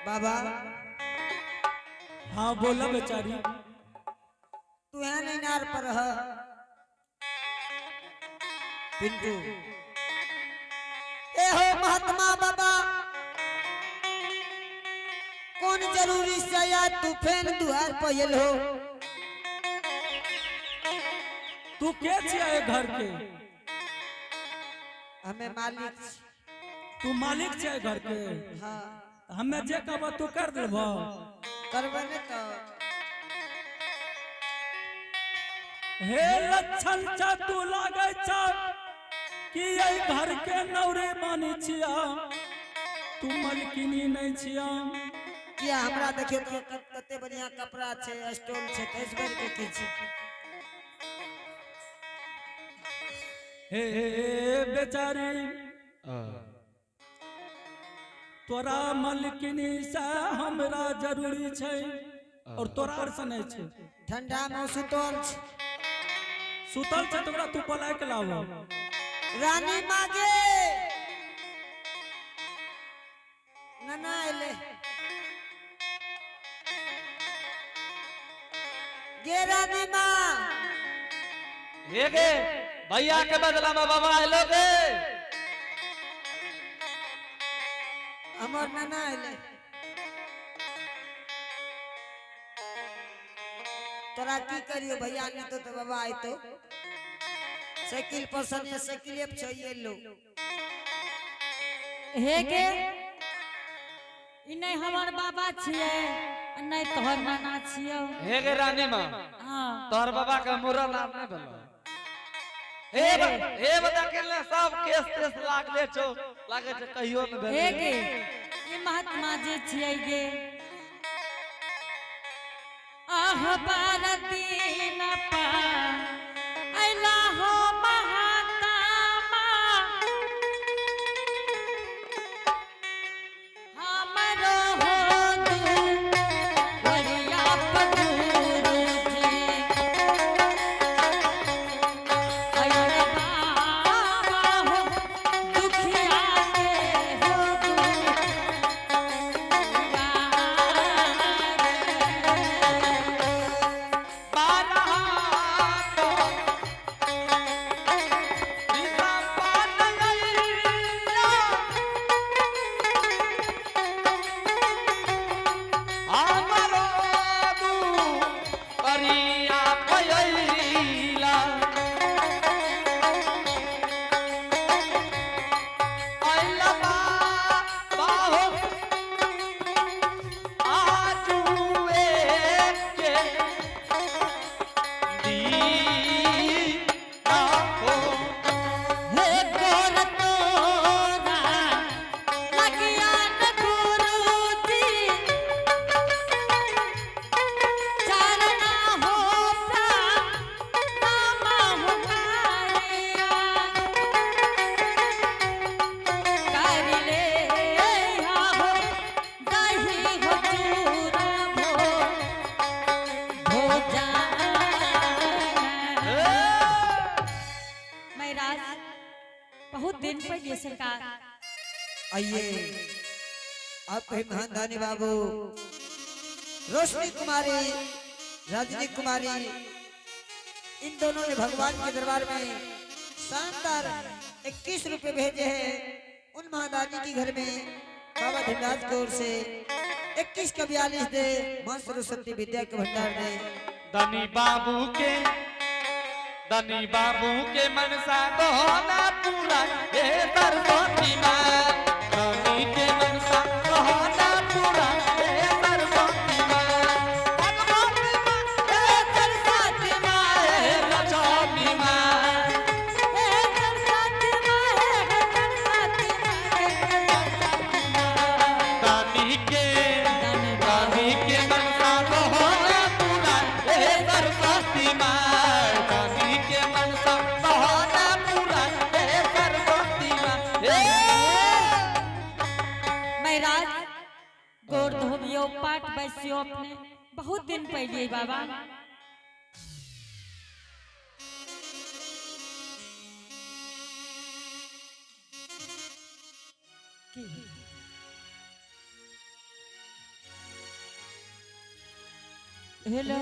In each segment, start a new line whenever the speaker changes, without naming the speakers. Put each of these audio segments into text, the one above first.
बाबा
हाँ बोला बेचारी।
तू यहाँ नहीं नार पर है पिंटू। ए हो महात्मा बाबा कौन जरूरी से या तू फेन दुआर पयल हो।
तू के छिया घर के?
हमें मालिक
तू मालिक छे घर के?
हाँ
हमें जे कहब तू कर देबो।
करबे ने तो
हे लक्षण चा तू लागे चा कि ये घर के नौरे मानी छिया, तू मलकिनी नहीं छिया।
किया हमरा देखियो तो कते बढ़िया कपड़ा छे स्टोल छे तेज भर के की छी।
हे बेचारी तोरा मलकिनी से हमरा जरूरी छे और तोरा से नहीं छे।
ठंडा में सुतल छे
सुतल छे तोरा तू पलाय के लाओ।
रानी मागे नना एले गे रानी माँ
ये गे भैया के बदला में बाबा आलो गे।
हमर नना एले तोरा की करियो भैया नहीं तो बाबा आई तो साइकिल पर सने साइकिल पे चाहिए लो।
हे गे इ नहीं हमर बाबा छिए नहीं तोहर नाना छियो।
हे गे रानी मां
हां
तोहर बाबा का मुरन नाम नहीं भेलो। हे बता के ले सब केस तेस लागले छो लागे छ कहियो न भेलो।
हे गे ई महात्मा जे छिए गे आह भारती न पा आइला हो महात्मा हमरो हो दू वरिया पगुरु जी अरे बाबा हो दुखिया के हो बहुत दिन पहले सरकार
आइए आपके महान दानी बाबू रोशनी कुमारी रजनी कुमारी इन दोनों ने भगवान के दरबार में शानदार 21 रुपए भेजे हैं। उन महादानी की घर में बाबा धनराज की ओर से 21 का 42 दे मां सरस्वती विद्या के भंडार दे।
धनी बाबू के मनसा दोना पूरा हे सरस्वती मां। धनी के मनसा दोना पूरा हे सरस्वती मां। भगवती मां हे सरस्वती मां हे लक्ष्मी मां।
हे सरस्वती मां हे सरस्वती मां
धनी के मनसा दोना पूरा हे सरस्वती मां।
गोड़ धोबियो पाठ बैसियो अपने बहुत दिन पहले बाबा हेलो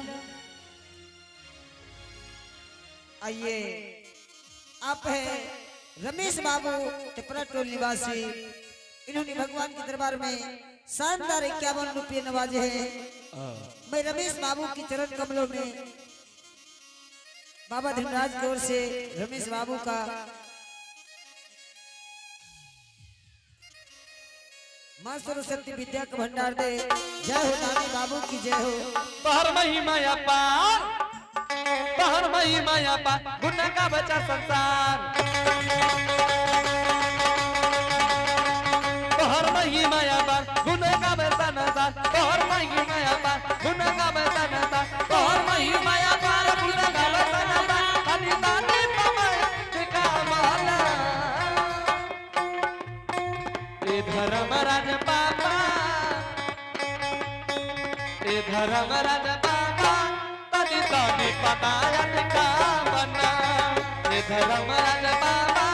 आइए आप है रमेश बाबू टिपरा टोल निवासी। इन्होंने भगवान के दरबार में शानदार 51 रुपये नवाजे हैं। मैं रमेश बाबू की चरण कमलों में बाबा धनराज की ओर से रमेश बाबू का मां सरस्वती विद्या का भंडार दे। जय हो दानी बाबू की जय हो।
बाहर महिमा पार, बाहर महिमा पार, गुण का बचा संसार। बाहर महिमा पार, गुण का बचा संसार। बाहर महिमा पार, गुण का बचा संसार। बाहर महिमा पार, गुण का बचा संसार। हरि दानी पमाया टिका माला। ए धर्मराज बाबा, ए धर्मराज बाबा, तनि तनि पतायत का बना। ए धर्मराज बाबा,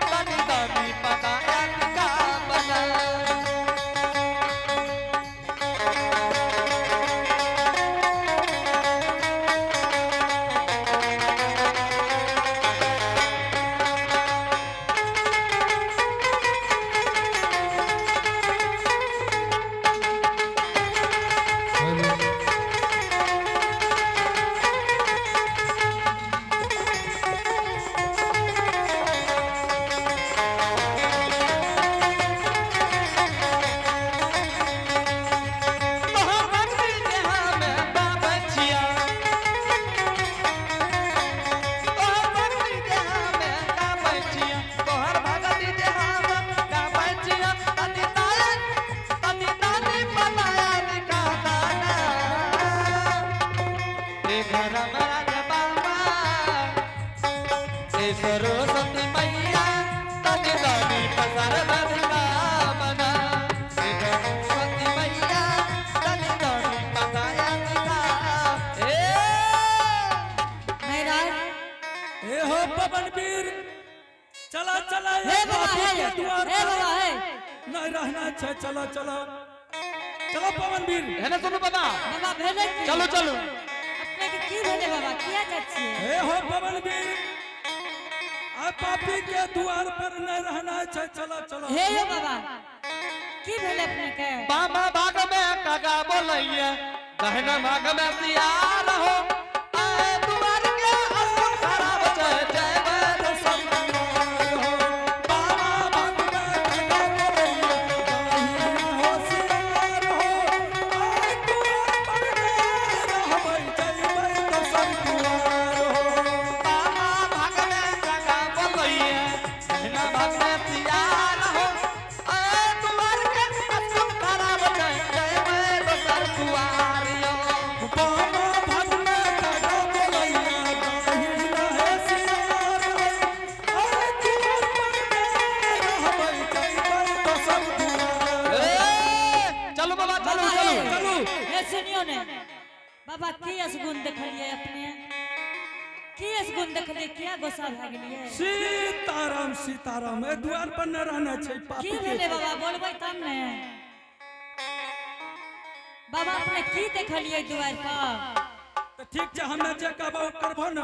तनि तनि पतायत का बना। सरस्वती मैया तनि तनि पसारत का बना। सरस्वती मैया तनि तनि पसारत का।
महाराज
ए हो पवनवीर, चला चला
हे
ये
बाबा
बाबू
है
के द्वार
हे
पर
बाबा है
नहीं रहना है। चलो चलो चलो पवनवीर।
है ना सुनो बाबा,
बाबा भेले की
चलो चलो।
अपने के की भेले बाबा किया जाती है
ए हो पवनवीर, आ पापी के द्वार पर नहीं रहना है। चलो चलो
हे यो बाबा की भेले अपने के
बामा भाग में काका बोलैया, दहना भाग में सियार हो। आए तुम्हारे के असुर खराब जय जय वैद संतोर हो। बामा भाग में काका बोलैया, दहना होशियार हो। आए तुम्हारे पर रहबै जय वैद संतोर हो। बामा भाग में काका बोलैया, दहना भाग में सियार हो। आए तुम्हारे के असुर खराब जय जय वैद संतोर हो।
बामा भाग में काका बोलैया, दहिना है सियार हो। आए तुम्हार पर रहबै जय वैद संतोर हो।
चलो बाबा, चलो
बाबा
चलो
हे
चलो।
हे सुनियो ने बाबा की असगुण देखलिए अपने की असगुण देखलिए क्या गोसा भाग गेलिए
सीताराम सीताराम। ए द्वार पर न रहना छै
की
पापी
भेले
के।
बाबा बोलबै तब ने बाबा अपने की देखलिए द्वार पर
तो ठीक छै, हमे जे कहबो करबो न।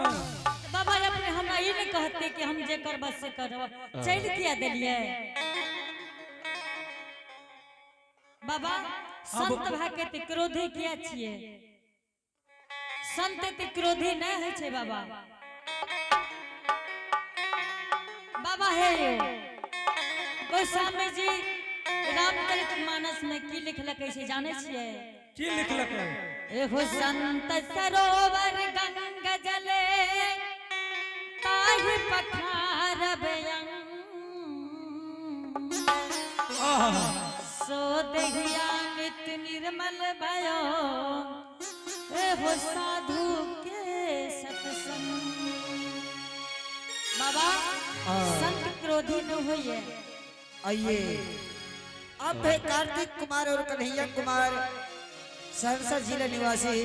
बाबा अपने हमरा ई नहीं कहते कि हम जे करब से करब चल किया देलिए बाबा संत भाके ते क्रोधी किया छिए संत ते क्रोधी नहीं है छे बाबा बाबा है गोस्वामी जी रामचरितमानस में की लिखलक से जाने छिए
की लिखलक है?
एहो संत सरोवर गंगा जले ताहि पठारब अंग
आहा,
सो देहिया नित निर्मल भयो एहो साधु के सत्संग बाबा संत क्रोधी न होइए
आइए आप है कार्तिक कुमार और कन्हैया कुमार सहरसा जिला निवासी।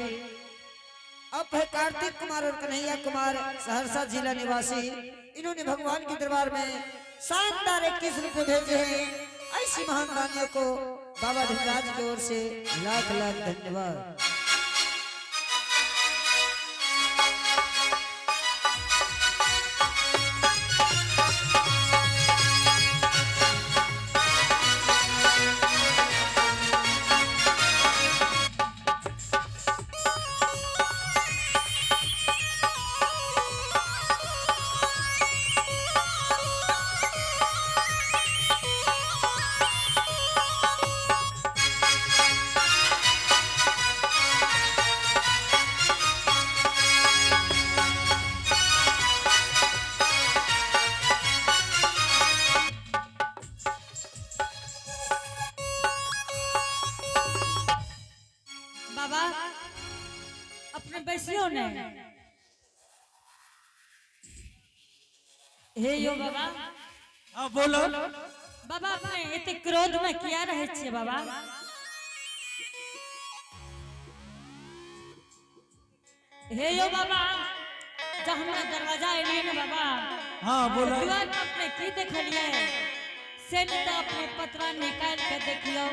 अब है कार्तिक कुमार और कन्हैया कुमार सहरसा जिला निवासी। इन्होंने भगवान के दरबार में शानदार 21 रुपए भेजे हैं। ऐसी महान रानियों को बाबा धनराज की ओर से लाख लाख धन्यवाद।
बाबा अपने बैसियो ने हे यो बाबा
हाँ बोलो।
बाबा अपने इतने क्रोध में किया रहे छे बाबा हे यो बाबा जब हमरा दरवाजा एलिए ने बाबा
हाँ बोलो।
द्वार पर अपने की देखलिए से न तो अपने पतरा निकाल के देखियो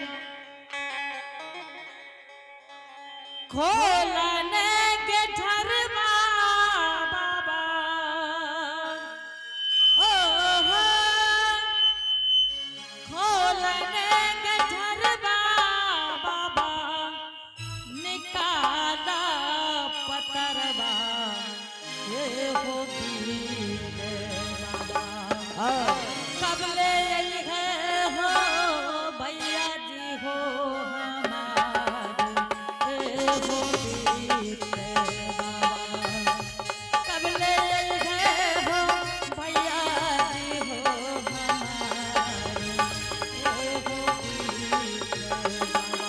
खोलने के ठरवा बाबा ओ हो खोलने के ठरवा बाबा निकाला पतरवा ये हो बीते बाबा कब ले आई है हो भैया जी हो हमारे ये हो बीते बाबा कब ले आई है हो भैया जी हो हमारे ये हो बीते बाबा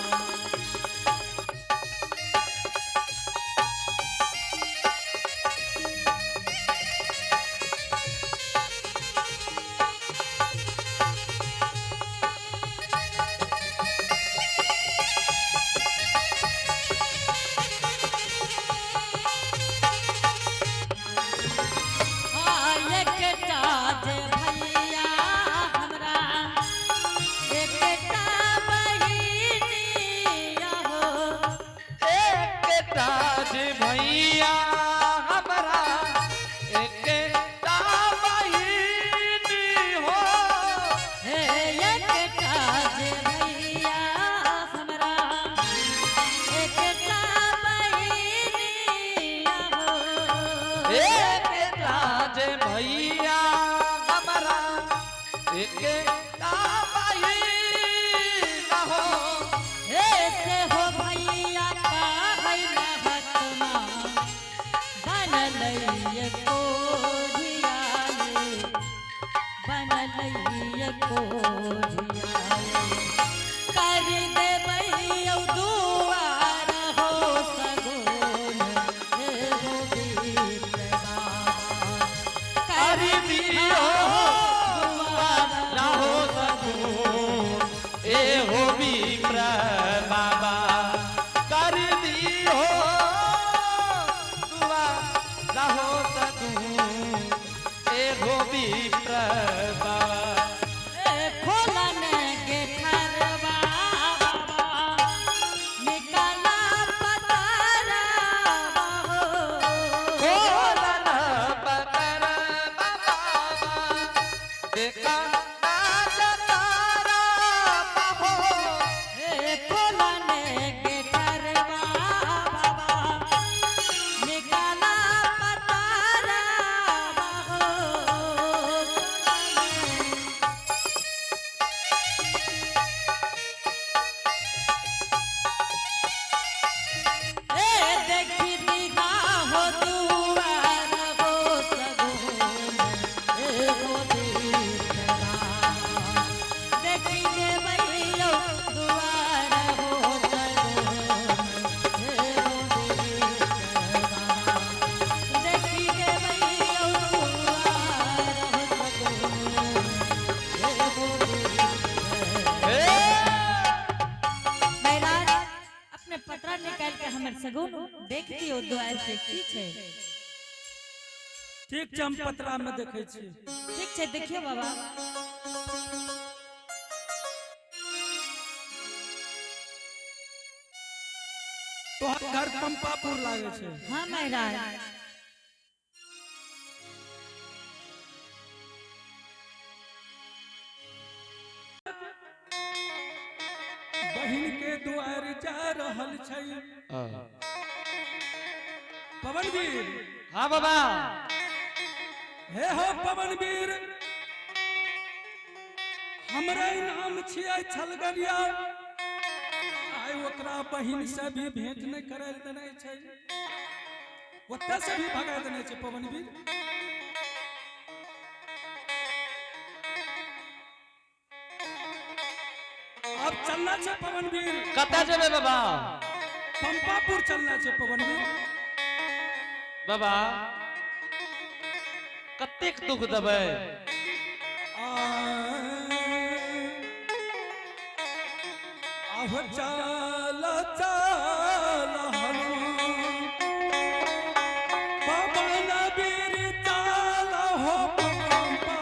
भैया हमरा एकटा बहिनी हो एकटा जे भैया हमरा एकटा बहिनी हो
ऐसे हो भैया का है महत्मा बनलैय कोढ़ियाले बनलैय कोढ़ियाले कर देबै दुआर हो सगोन हे हो बीत बाबा
कर दियो राहो सगुन ए हो विप्र बाबा कर दियो दुआ राहो सगुन ए हो विप्र बाबा
खोलने के ठरवा बाबा निकाला पतरवा हो
खोलन पतर बाबा देखा तारा हो
खोलने के ठरवा बाबा निकाला पतरवा हो देखी दिखा हो दुआर हो सगोन हो बीत बाबा देखी देबै दुआर हो सगोन हो बीत बाबा देखी देबै दुआर हो सगोन हो बीत महाराज अपने पतरा निकाल के हमर सगुन देख दियो दुआर से की छै
ठीक छै हम पतरा में देखे छी।
ठीक छै देखियो बाबा
तोहर घर पंपापुर लागे छै।
हाँ महाराज
बहिन के दुआर जा रहल छै पवनवीर।
हाँ बाबा
हे हो पवनवीर हमरा नाम छियै छलगरिया आइ ओकरा बहिन से भी भेंट नहीं करे देने छै ओते से भी भगा देने छै पवनवीर। अब चलना छै पवनवीर।
कतऽ जेबै बाबा
पंपापुर चलना छे पवनवीर।
बाबा कतेक दुख देबै
आहो चल चल हनुमान पवनवीर चल हो पंपा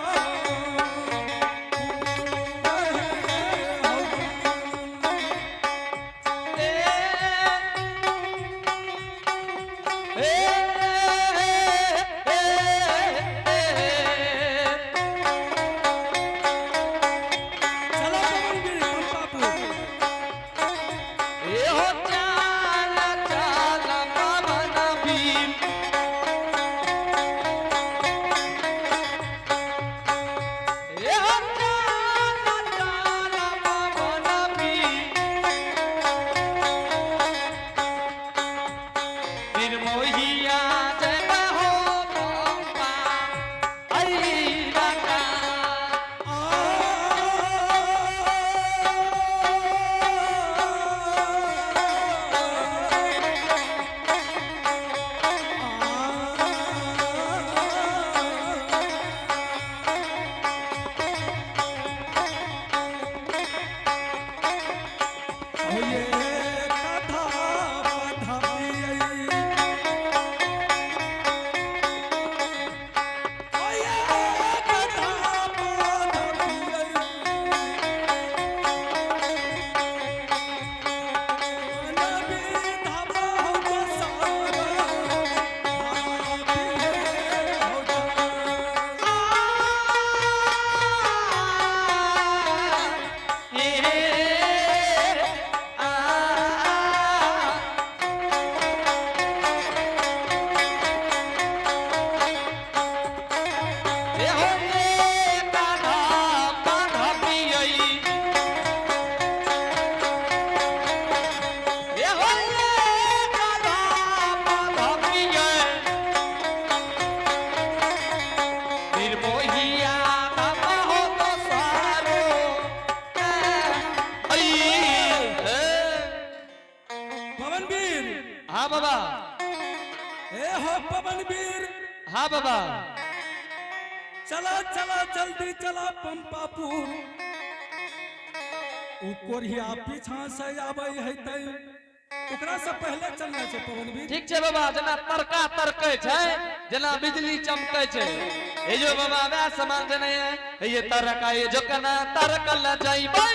हाँ बाबा
ए हो पवनवीर
हाँ बाबा
चला चला जल्दी चला पंपापुर उ कोरिया पीछा से आबै है तै ओकरा से पहले चलना छै पवनवीर।
ठीक छै बाबा जना तरका तरकै छै जना बिजली चमकै छै ए जो बाबा वै समान जने है ये तरका ये जो कना तरकल जाइबै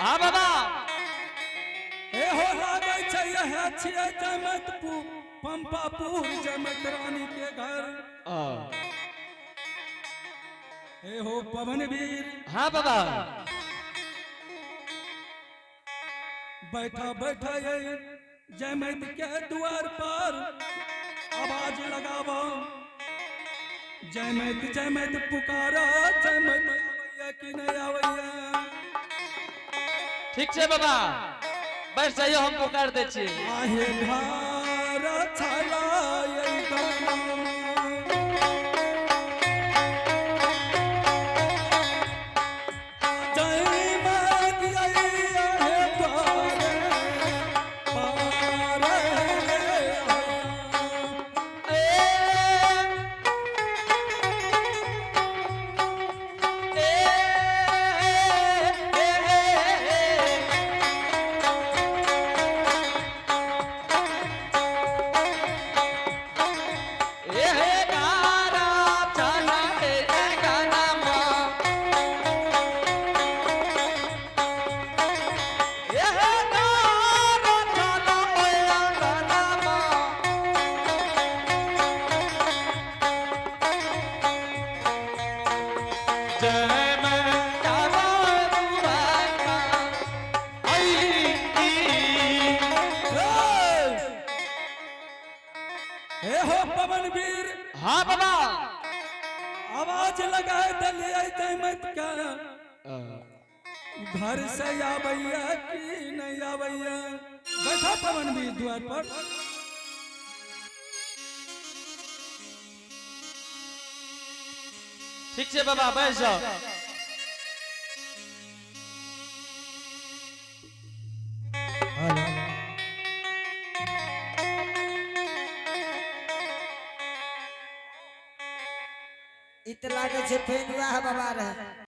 हाँ बाबा
ए हो लागै छै यह छियै जमतपुर पंपापुर जमत रानी के घर। ए हो पवनवीर
हाँ बाबा
बैठा बैठा ये जमत के द्वार पर आवाज लगावा जमत जमत पुकारा जमत आवैया कि नहीं आवैया।
ठीक छै बाबा बैठ जाइयो हम पुकार दै छी।
आहे धार छला हो पवनवीर
हाँ बाबा
आवाज लगाए दलिए तैमत का घर से आबैया कि नहीं आबैया। बैठा पवनवीर द्वार पर।
ठीक है बाबा बैठ जाओ।
इत लागे छे फेन वाह बाबा रहे।